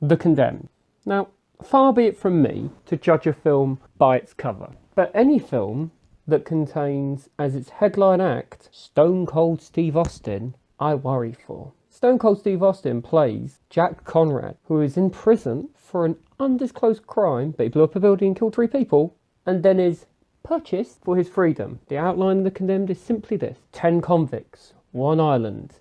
The Condemned. Now, far be it from me to judge a film by its cover, but any film that contains as its headline act Stone Cold Steve Austin, I worry for. Stone Cold Steve Austin plays Jack Conrad, who is in prison for an undisclosed crime, but he blew up a building and killed 3 people, and then is purchased for his freedom. The outline of The Condemned is simply this: 10 convicts, 1 island,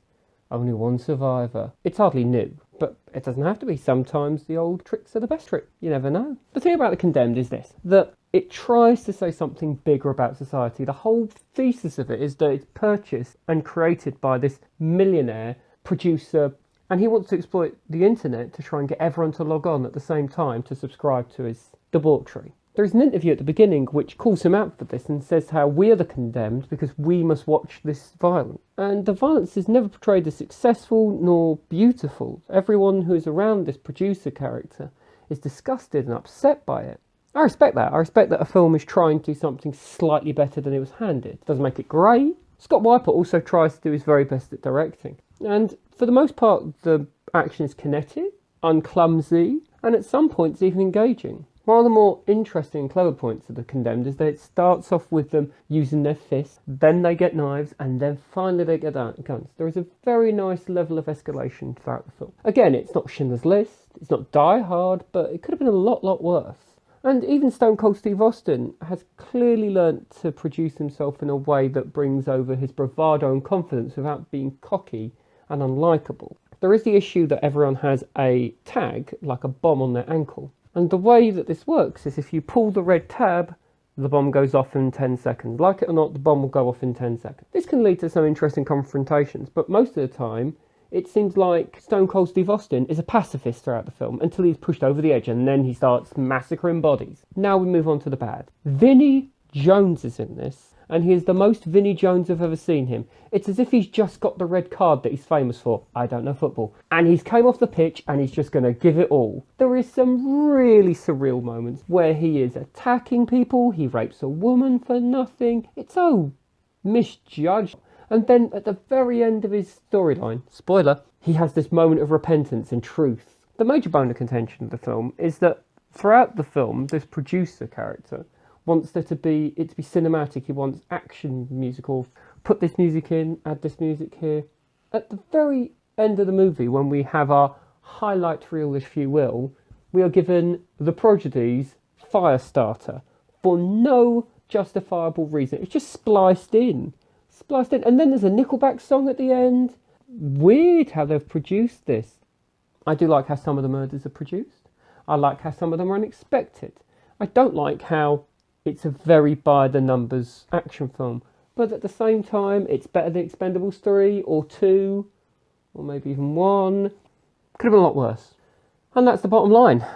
only 1 survivor. It's hardly new, but it doesn't have to be. Sometimes the old tricks are the best trick. You never know. The thing about The Condemned is this, that it tries to say something bigger about society. The whole thesis of it is that it's purchased and created by this millionaire producer, and he wants to exploit the internet to try and get everyone to log on at the same time to subscribe to his debauchery. There's an interview at the beginning which calls him out for this and says how we are the condemned because we must watch this violence. And the violence is never portrayed as successful nor beautiful. Everyone who is around this producer character is disgusted and upset by it. I respect that. I respect that a film is trying to do something slightly better than it was handed. It doesn't make it great. Scott Weiper also tries to do his very best at directing. And for the most part, the action is kinetic, unclumsy, and at some points even engaging. One of the more interesting and clever points of The Condemned is that it starts off with them using their fists, then they get knives, and then finally they get guns. There is a very nice level of escalation throughout the film. Again, it's not Schindler's List, it's not Die Hard, but it could have been a lot worse. And even Stone Cold Steve Austin has clearly learnt to produce himself in a way that brings over his bravado and confidence without being cocky and unlikable. There is the issue that everyone has a tag, like a bomb on their ankle. And the way that this works is if you pull the red tab, the bomb goes off in 10 seconds. Like it or not, the bomb will go off in 10 seconds. This can lead to some interesting confrontations, but most of the time, it seems like Stone Cold Steve Austin is a pacifist throughout the film until he's pushed over the edge and then he starts massacring bodies. Now we move on to the bad. Vinnie Jones is in this, and he is the most Vinnie Jones I've ever seen him. It's as if he's just got the red card that he's famous for. I don't know football. And he's came off the pitch and he's just going to give it all. There is some really surreal moments where he is attacking people, he rapes a woman for nothing. It's so misjudged. And then at the very end of his storyline, spoiler, he has this moment of repentance and truth. The major bone of contention of the film is that throughout the film, this producer character wants it to be cinematic. He wants action musical. Put this music in, add this music here. At the very end of the movie, when we have our highlight reel, if you will, we are given The Prodigy's Firestarter for no justifiable reason. It's just spliced in. And then there's a Nickelback song at the end. Weird how they've produced this. I do like how some of the murders are produced. I like how some of them are unexpected. I don't like how it's a very by-the-numbers action film. But at the same time, it's better than Expendables 3 or 2, or maybe even 1. Could have been a lot worse. And that's the bottom line.